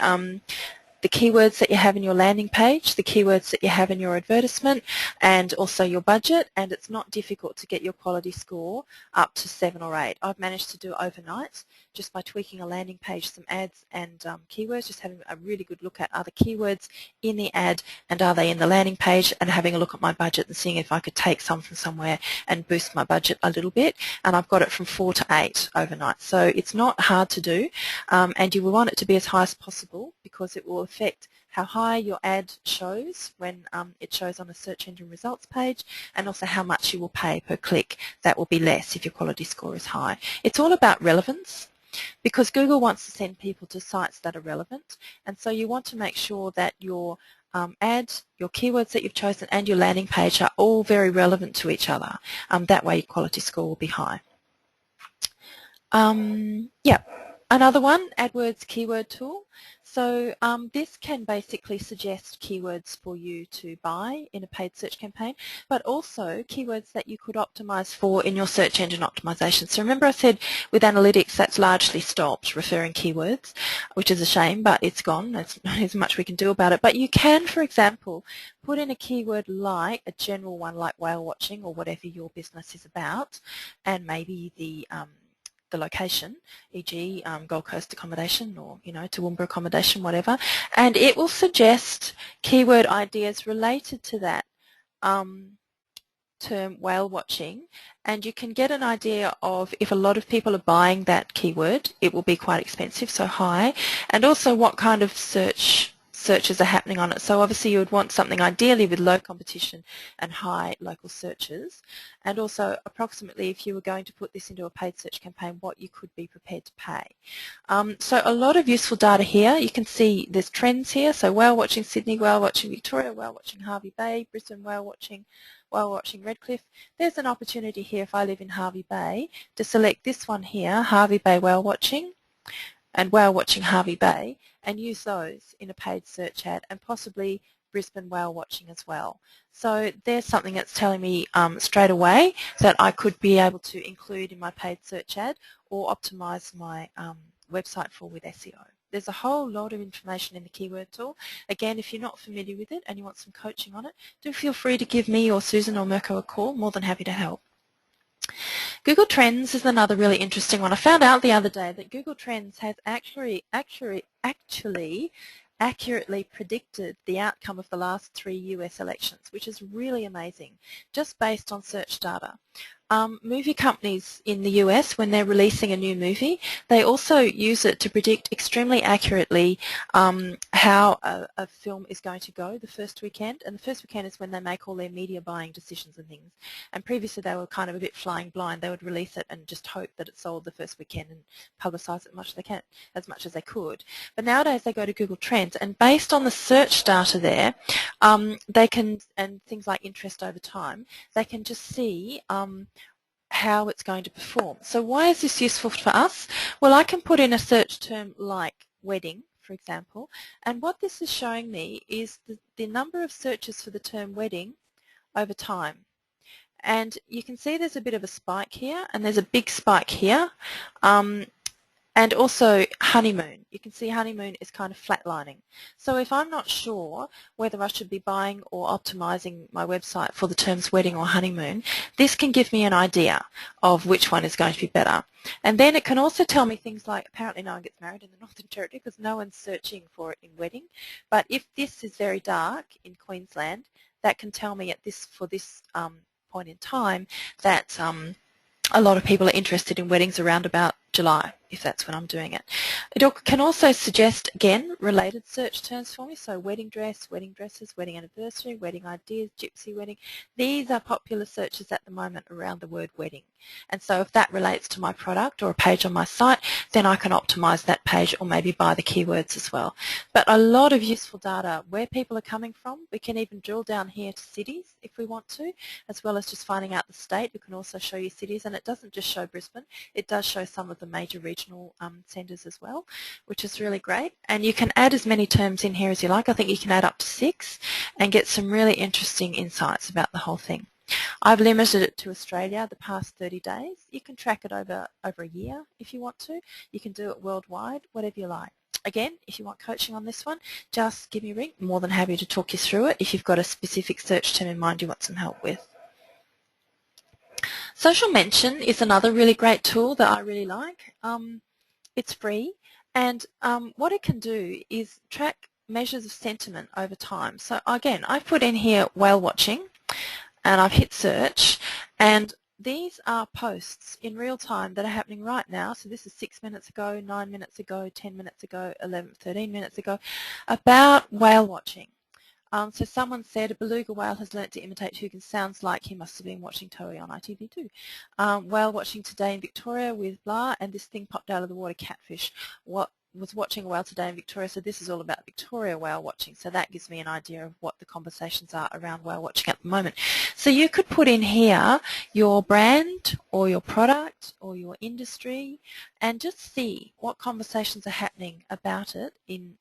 keywords that you have in your landing page, the keywords that you have in your advertisement, and also your budget, and it's not difficult to get your quality score up to 7 or 8. I've managed to do overnight just by tweaking a landing page, some ads and keywords, just having a really good look at are the keywords in the ad and are they in the landing page, and having a look at my budget and seeing if I could take some from somewhere and boost my budget a little bit, and I've got it from 4 to 8 overnight. So it's not hard to do, and you will want it to be as high as possible because it will affect how high your ad shows when it shows on a search engine results page, and also how much you will pay per click. That will be less if your quality score is high. It's all about relevance, because Google wants to send people to sites that are relevant, and so you want to make sure that your ad, your keywords that you've chosen, and your landing page are all very relevant to each other. That way your quality score will be high. Yeah. Another one, AdWords keyword tool. So this can basically suggest keywords for you to buy in a paid search campaign, but also keywords that you could optimize for in your search engine optimization. So remember I said with analytics that's largely stopped referring keywords, which is a shame, but it's gone. There's much we can do about it. But you can, for example, put in a keyword like a general one like whale watching or whatever your business is about, and maybe the location, e.g. Gold Coast accommodation or, Toowoomba accommodation, whatever, and it will suggest keyword ideas related to that term whale watching, and you can get an idea of if a lot of people are buying that keyword, it will be quite expensive, so high, and also what kind of searches are happening on it. So obviously you would want something ideally with low competition and high local searches, and also approximately if you were going to put this into a paid search campaign, what you could be prepared to pay. So a lot of useful data here. You can see there's trends here, so whale watching Sydney, whale watching Victoria, whale watching Hervey Bay, Brisbane, whale watching Redcliffe. There's an opportunity here if I live in Hervey Bay to select this one here, Hervey Bay whale watching and whale watching Hervey Bay, and use those in a paid search ad, and possibly Brisbane whale watching as well. So there's something that's telling me straight away that I could be able to include in my paid search ad or optimize my website for with SEO. There's a whole lot of information in the keyword tool. Again, if you're not familiar with it and you want some coaching on it, do feel free to give me or Susan or Mirko a call. More than happy to help. Google Trends is another really interesting one. I found out the other day that Google Trends has actually accurately predicted the outcome of the last 3 US elections, which is really amazing, just based on search data. Movie companies in the US, when they're releasing a new movie, they also use it to predict extremely accurately how a film is going to go the first weekend, and the first weekend is when they make all their media buying decisions and things. And previously they were kind of a bit flying blind. They would release it and just hope that it sold the first weekend and publicise it as much as they could. But nowadays they go to Google Trends, and based on the search data there, they can, and things like interest over time, they can just see how it's going to perform. So why is this useful for us? Well, I can put in a search term like wedding, for example, and what this is showing me is the number of searches for the term wedding over time. And you can see there's a bit of a spike here, and there's a big spike here. And also honeymoon. You can see honeymoon is kind of flatlining. So if I'm not sure whether I should be buying or optimizing my website for the terms wedding or honeymoon, this can give me an idea of which one is going to be better. And then it can also tell me things like apparently no one gets married in the Northern Territory because no one's searching for it in wedding. But if this is very dark in Queensland, that can tell me for this point in time that a lot of people are interested in weddings around about July, if that's when I'm doing it. It can also suggest, again, related search terms for me. So wedding dress, wedding dresses, wedding anniversary, wedding ideas, gypsy wedding. These are popular searches at the moment around the word wedding. And so if that relates to my product or a page on my site, then I can optimize that page or maybe buy the keywords as well. But a lot of useful data where people are coming from. We can even drill down here to cities if we want to, as well as just finding out the state. We can also show you cities, and it doesn't just show Brisbane. It does show some of the major regional centres as well, which is really great. And you can add as many terms in here as you like. I think you can add up to 6 and get some really interesting insights about the whole thing. I've limited it to Australia the past 30 days. You can track it over a year if you want to. You can do it worldwide, whatever you like. Again, if you want coaching on this one, just give me a ring. I'm more than happy to talk you through it if you've got a specific search term in mind you want some help with. Social Mention is another really great tool that I really like. It's free, and what it can do is track measures of sentiment over time. So again, I've put in here whale watching, and I've hit search, and these are posts in real time that are happening right now. So this is 6 minutes ago, 9 minutes ago, 10 minutes ago, 13 minutes ago, about whale watching. So someone said a beluga whale has learnt to imitate Hugin. Sounds like he must have been watching Toei on ITV2. Whale watching today in Victoria with blah, and this thing popped out of the water, catfish. What was watching a whale today in Victoria, so this is all about Victoria whale watching. So that gives me an idea of what the conversations are around whale watching at the moment. So you could put in here your brand or your product or your industry and just see what conversations are happening about it in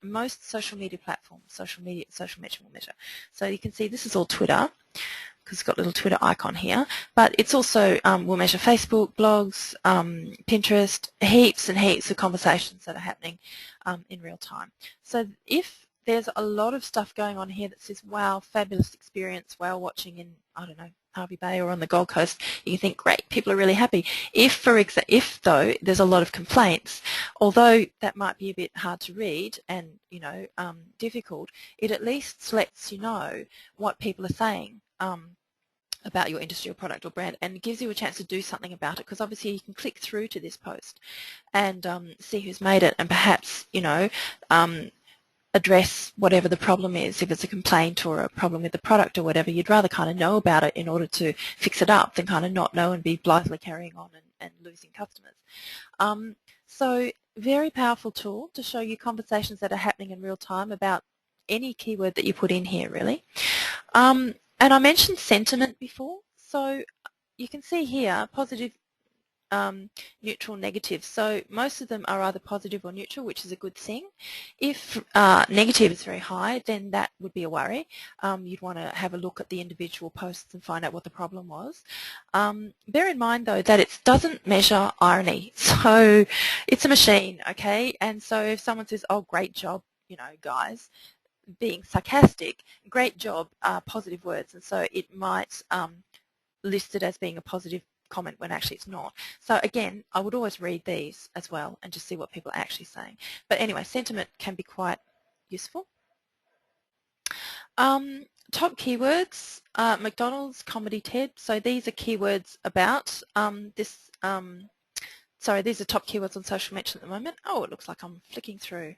most social media platforms, social measure will measure. So you can see this is all Twitter, because it's got a little Twitter icon here, but it's also, we'll measure Facebook, blogs, Pinterest, heaps and heaps of conversations that are happening in real time. So if there's a lot of stuff going on here that says, wow, fabulous experience whale watching in, I don't know, Hervey Bay or on the Gold Coast, you can think, great, people are really happy. If though there's a lot of complaints, although that might be a bit hard to read and, you know, difficult, it at least lets you know what people are saying about your industry or product or brand, and it gives you a chance to do something about it, because obviously you can click through to this post and see who's made it and perhaps, you know, address whatever the problem is. If it's a complaint or a problem with the product or whatever, you'd rather kind of know about it in order to fix it up than kind of not know and be blithely carrying on and losing customers. So very powerful tool to show you conversations that are happening in real time about any keyword that you put in here, really. And I mentioned sentiment before, so you can see here positive, neutral, negative. So most of them are either positive or neutral, which is a good thing. If negative is very high, then that would be a worry. You'd want to have a look at the individual posts and find out what the problem was. Bear in mind, though, that it doesn't measure irony. So it's a machine, okay? And so if someone says, oh, great job, you know, guys, being sarcastic, great job are positive words, and so it might list it as being a positive comment when actually it's not. So again, I would always read these as well and just see what people are actually saying. But anyway, sentiment can be quite useful. Top keywords, McDonald's, comedy, TED. So these are keywords about this. Sorry, these are top keywords on Social Mention at the moment. Oh, it looks like I'm flicking through.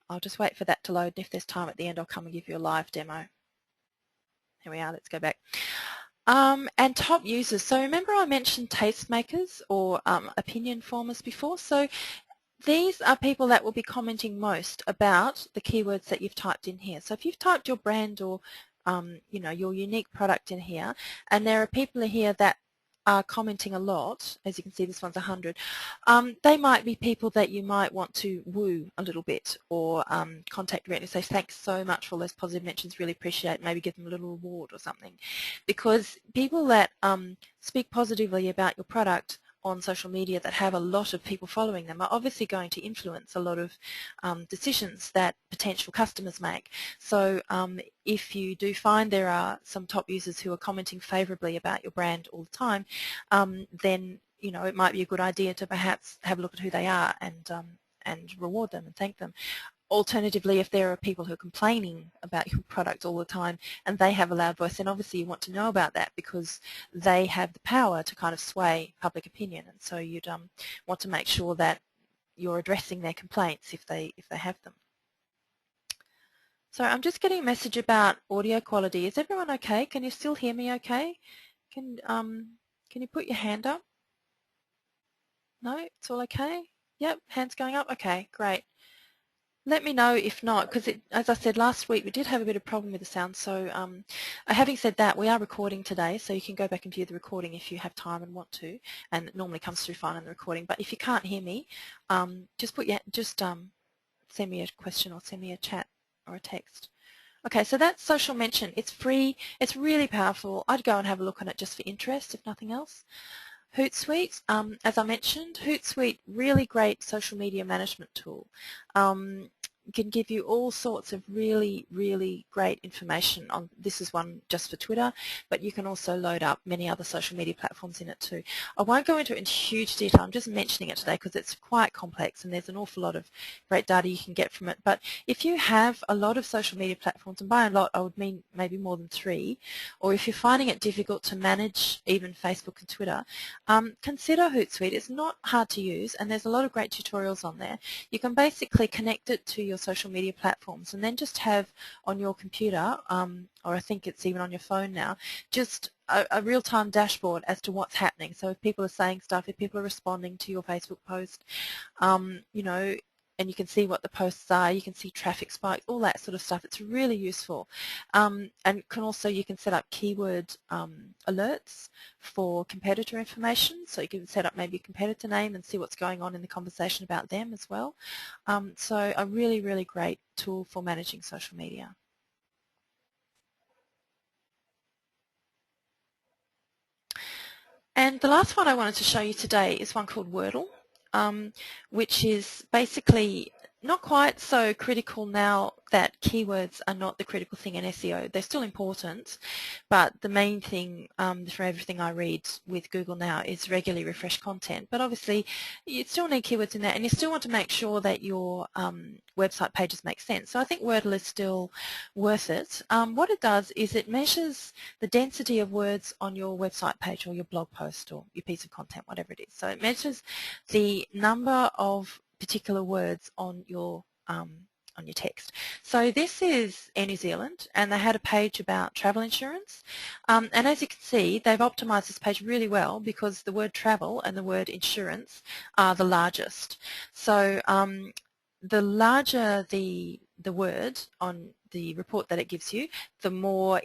I'll just wait for that to load, and if there's time at the end, I'll come and give you a live demo. Here we are, let's go back. And top users. So remember I mentioned tastemakers or opinion formers before. So these are people that will be commenting most about the keywords that you've typed in here. So if you've typed your brand or you know, your unique product in here, and there are people here that are commenting a lot, as you can see this one's 100, they might be people that you might want to woo a little bit or contact directly and say thanks so much for all those positive mentions, really appreciate it, maybe give them a little reward or something. Because people that speak positively about your product on social media that have a lot of people following them are obviously going to influence a lot of decisions that potential customers make. So if you do find there are some top users who are commenting favourably about your brand all the time, then you know it might be a good idea to perhaps have a look at who they are and reward them and thank them. Alternatively, if there are people who are complaining about your product all the time and they have a loud voice, then obviously you want to know about that because they have the power to kind of sway public opinion, and so you'd want to make sure that you're addressing their complaints if they have them. So I'm just getting a message about audio quality. Is everyone okay? Can you still hear me okay? Can you put your hand up? No, it's all okay? Yep, hands going up? Okay, great. Let me know if not, because as I said last week, we did have a bit of problem with the sound. So having said that, we are recording today, so you can go back and view the recording if you have time and want to, and it normally comes through fine on the recording. But if you can't hear me, just send me a question or send me a chat or a text. Okay, so that's social mention. It's free. It's really powerful. I'd go and have a look on it just for interest, if nothing else. Hootsuite, as I mentioned, Hootsuite, really great social media management tool. Can give you all sorts of really, really great information on, this is one just for Twitter, but you can also load up many other social media platforms in it too. I won't go into it in huge detail, I'm just mentioning it today because it's quite complex and there's an awful lot of great data you can get from it. But if you have a lot of social media platforms, and by a lot I would mean maybe more than 3, or if you're finding it difficult to manage even Facebook and Twitter, consider Hootsuite. It's not hard to use and there's a lot of great tutorials on there. You can basically connect it to your social media platforms and then just have on your computer, or I think it's even on your phone now, just a real-time dashboard as to what's happening. So if people are saying stuff, if people are responding to your Facebook post, you know, and you can see what the posts are, you can see traffic spikes, all that sort of stuff. It's really useful. And you can set up keyword alerts for competitor information. So you can set up maybe a competitor name and see what's going on in the conversation about them as well. So a really, really great tool for managing social media. And the last one I wanted to show you today is one called Wordle, which is basically not quite so critical now that keywords are not the critical thing in SEO. They're still important, but the main thing for everything I read with Google now is regularly refresh content. But obviously, you still need keywords in there, and you still want to make sure that your website pages make sense. So I think Wordle is still worth it. What it does is it measures the density of words on your website page or your blog post or your piece of content, whatever it is. So it measures the number of particular words on your text. So this is Air New Zealand, and they had a page about travel insurance, and as you can see they've optimised this page really well because the word travel and the word insurance are the largest. So the larger the word on the report that it gives you, the more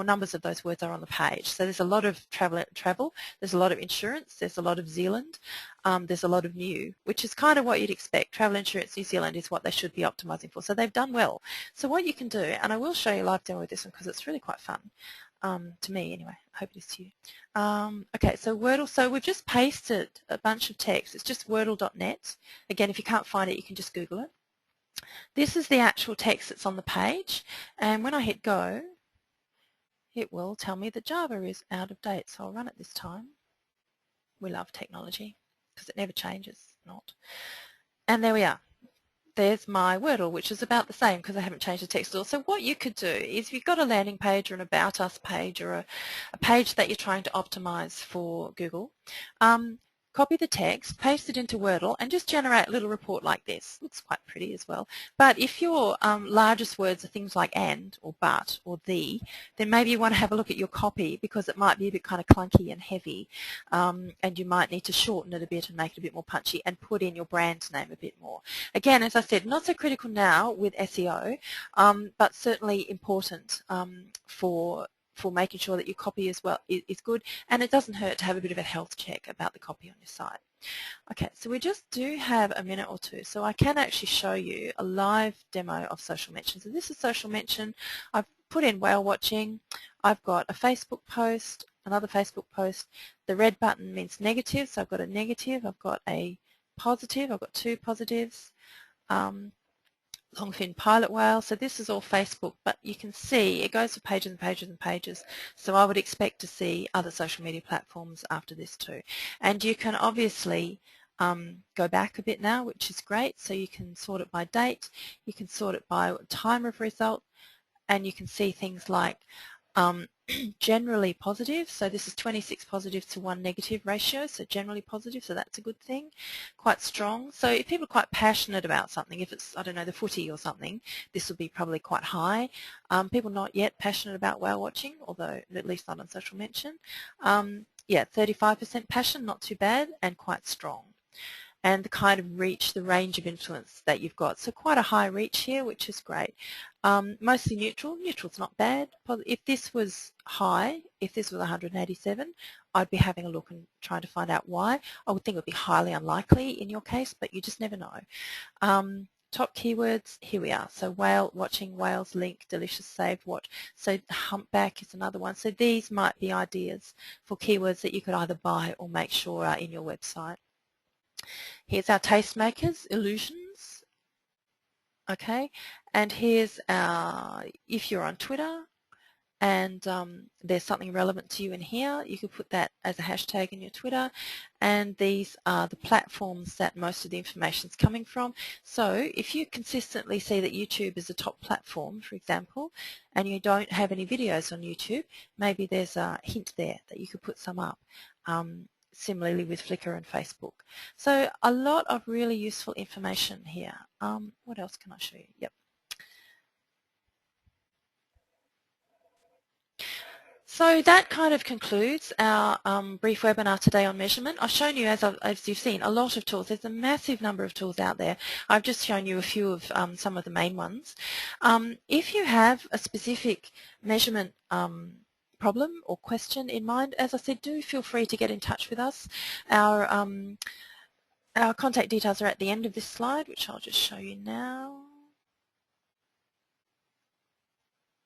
numbers of those words are on the page. So there's a lot of travel, there's a lot of insurance, there's a lot of Zealand, there's a lot of new, which is kind of what you'd expect. Travel insurance New Zealand is what they should be optimising for. So they've done well. So what you can do, and I will show you a live demo with this one because it's really quite fun. To me anyway, I hope it is to you. Okay, so Wordle, so we've just pasted a bunch of text. It's just wordle.net. Again, if you can't find it, you can just Google it. This is the actual text that's on the page, and when I hit go, it will tell me that Java is out of date, so I'll run it this time. We love technology because it never changes, not. And there we are. There's my Wordle, which is about the same because I haven't changed the text at all. So what you could do is if you've got a landing page or an About Us page or a page that you're trying to optimize for Google, copy the text, paste it into Wordle, and just generate a little report like this. Looks quite pretty as well. But if your largest words are things like and or but or the, then maybe you want to have a look at your copy because it might be a bit kind of clunky and heavy, and you might need to shorten it a bit and make it a bit more punchy and put in your brand name a bit more. Again, as I said, not so critical now with SEO, but certainly important for making sure that your copy as well is good, and it doesn't hurt to have a bit of a health check about the copy on your site. Okay, so we just do have a minute or two, so I can actually show you a live demo of social mention. So this is social mention. I've put in whale watching. I've got a Facebook post, another Facebook post. The red button means negative, so I've got a negative. I've got a positive. I've got 2 positives. Longfin pilot whale. So this is all Facebook, but you can see it goes to pages and pages and pages. So I would expect to see other social media platforms after this too. And you can obviously go back a bit now, which is great. So you can sort it by date, you can sort it by time of result, and you can see things like generally positive. So this is 26 positive to 1 negative ratio, so generally positive, so that's a good thing. Quite strong. So if people are quite passionate about something, if it's, I don't know, the footy or something, this will be probably quite high. People not yet passionate about whale watching, although at least not on social mention. Yeah, 35% passion, not too bad, and quite strong. And the kind of reach, the range of influence that you've got. So quite a high reach here, which is great. Mostly neutral. Neutral's not bad. If this was high, if this was 187, I'd be having a look and trying to find out why. I would think it would be highly unlikely in your case, but you just never know. Top keywords, here we are. So whale, watching, whales, link, delicious, saved, watch. So humpback is another one. So these might be ideas for keywords that you could either buy or make sure are in your website. Here's our tastemakers, illusions, okay, and here's our, if you're on Twitter and there's something relevant to you in here, you could put that as a hashtag in your Twitter, and these are the platforms that most of the information is coming from. So if you consistently see that YouTube is a top platform, for example, and you don't have any videos on YouTube, maybe there's a hint there that you could put some up. Similarly with Flickr and Facebook. So a lot of really useful information here. What else can I show you? Yep. So that kind of concludes our brief webinar today on measurement. I've shown you, as you've seen, a lot of tools. There's a massive number of tools out there. I've just shown you a few of some of the main ones. If you have a specific measurement problem or question in mind, as I said, do feel free to get in touch with us. Our contact details are at the end of this slide, which I'll just show you now.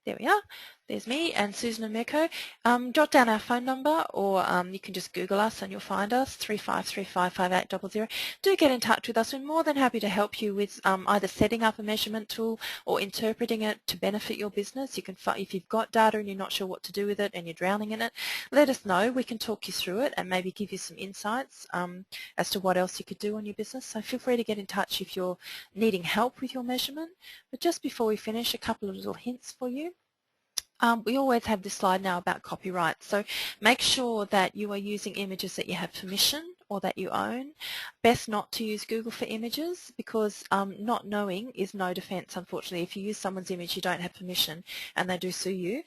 There we are. There's me and Susan and Mirko. Jot down our phone number, or you can just Google us and you'll find us, 35355800. Do get in touch with us. We're more than happy to help you with either setting up a measurement tool or interpreting it to benefit your business. You can, if you've got data and you're not sure what to do with it and you're drowning in it, let us know. We can talk you through it and maybe give you some insights as to what else you could do on your business. So feel free to get in touch if you're needing help with your measurement. But just before we finish, a couple of little hints for you. We always have this slide now about copyright, so make sure that you are using images that you have permission or that you own. Best not to use Google for images, because not knowing is no defence, unfortunately. If you use someone's image you don't have permission and they do sue you,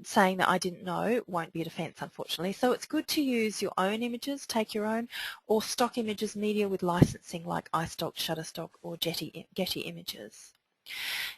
saying that I didn't know won't be a defence, unfortunately. So it's good to use your own images, take your own, or stock images media with licensing like iStock, Shutterstock or Getty Images.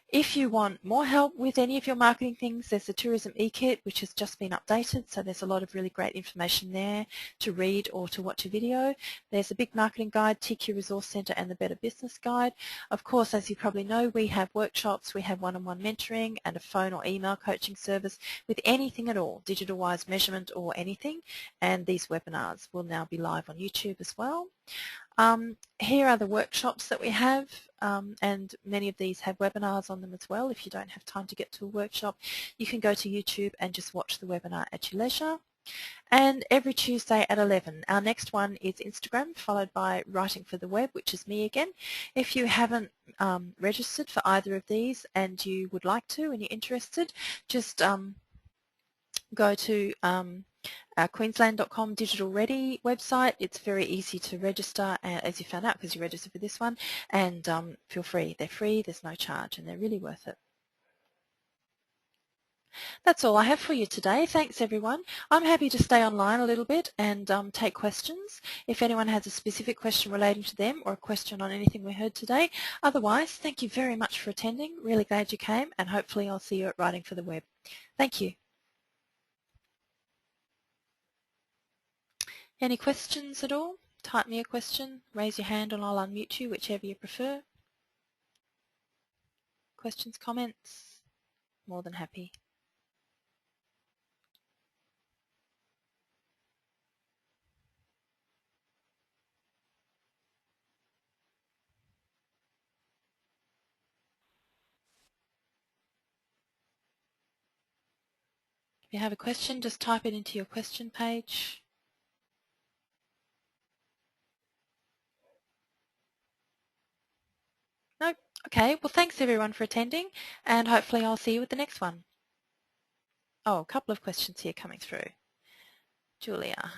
If you want more help with any of your marketing things, there's the Tourism eKit, which has just been updated, so there's a lot of really great information there to read or to watch a video. There's a big marketing guide, TQ Resource Centre and the Better Business Guide. Of course, as you probably know, we have workshops, we have one-on-one mentoring and a phone or email coaching service with anything at all, digital-wise measurement or anything, and these webinars will now be live on YouTube as well. Here are the workshops that we have, and many of these have webinars on them as well. If you don't have time to get to a workshop, you can go to YouTube and just watch the webinar at your leisure. And every Tuesday at 11, our next one is Instagram, followed by Writing for the Web, which is me again. If you haven't registered for either of these and you would like to and you're interested, just go to our Queensland.com Digital Ready website. It's very easy to register, as you found out because you registered for this one, and feel free. They're free, there's no charge, and they're really worth it. That's all I have for you today. Thanks everyone. I'm happy to stay online a little bit and take questions if anyone has a specific question relating to them or a question on anything we heard today. Otherwise, thank you very much for attending. Really glad you came, and hopefully I'll see you at Writing for the Web. Thank you. Any questions at all? Type me a question, raise your hand and I'll unmute you, whichever you prefer. Questions, comments? More than happy. If you have a question, just type it into your question page. Okay, well thanks everyone for attending, and hopefully I'll see you at the next one. Oh, a couple of questions here coming through. Julia.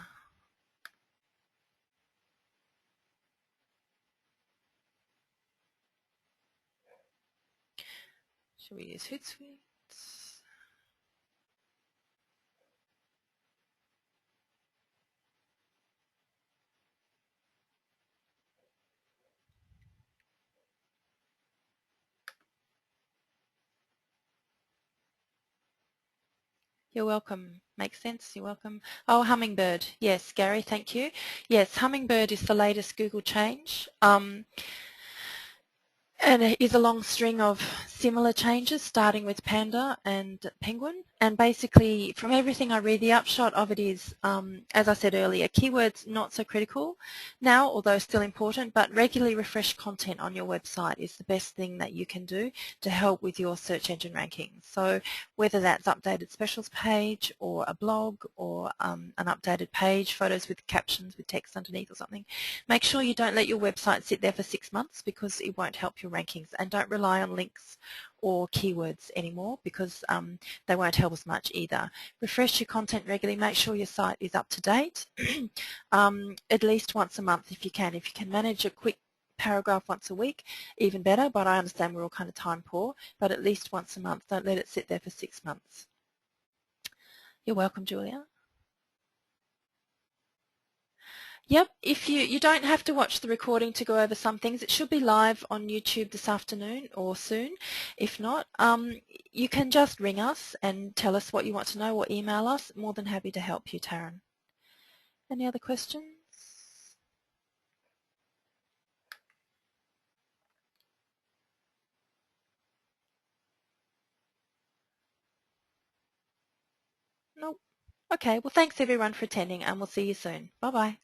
Should we use Hootsuite? You're welcome. Makes sense. You're welcome. Oh, Hummingbird. Yes, Gary, thank you. Yes, Hummingbird is the latest Google change. And it is a long string of similar changes, starting with Panda and Penguin. And basically, from everything I read, the upshot of it is, as I said earlier, keywords not so critical now, although still important, but regularly refresh content on your website is the best thing that you can do to help with your search engine rankings. So whether that's updated specials page or a blog or an updated page, photos with captions with text underneath or something, make sure you don't let your website sit there for 6 months because it won't help your rankings, and don't rely on links or keywords anymore because they won't help as much either. Refresh your content regularly, make sure your site is up to date at least once a month if you can. If you can manage a quick paragraph once a week, even better, but I understand we're all kind of time poor, but at least once a month. Don't let it sit there for 6 months. You're welcome, Julia. Yep, if you don't have to watch the recording to go over some things. It should be live on YouTube this afternoon or soon. If not, you can just ring us and tell us what you want to know or email us. More than happy to help you, Taryn. Any other questions? Nope. Okay, well thanks everyone for attending, and we'll see you soon. Bye-bye.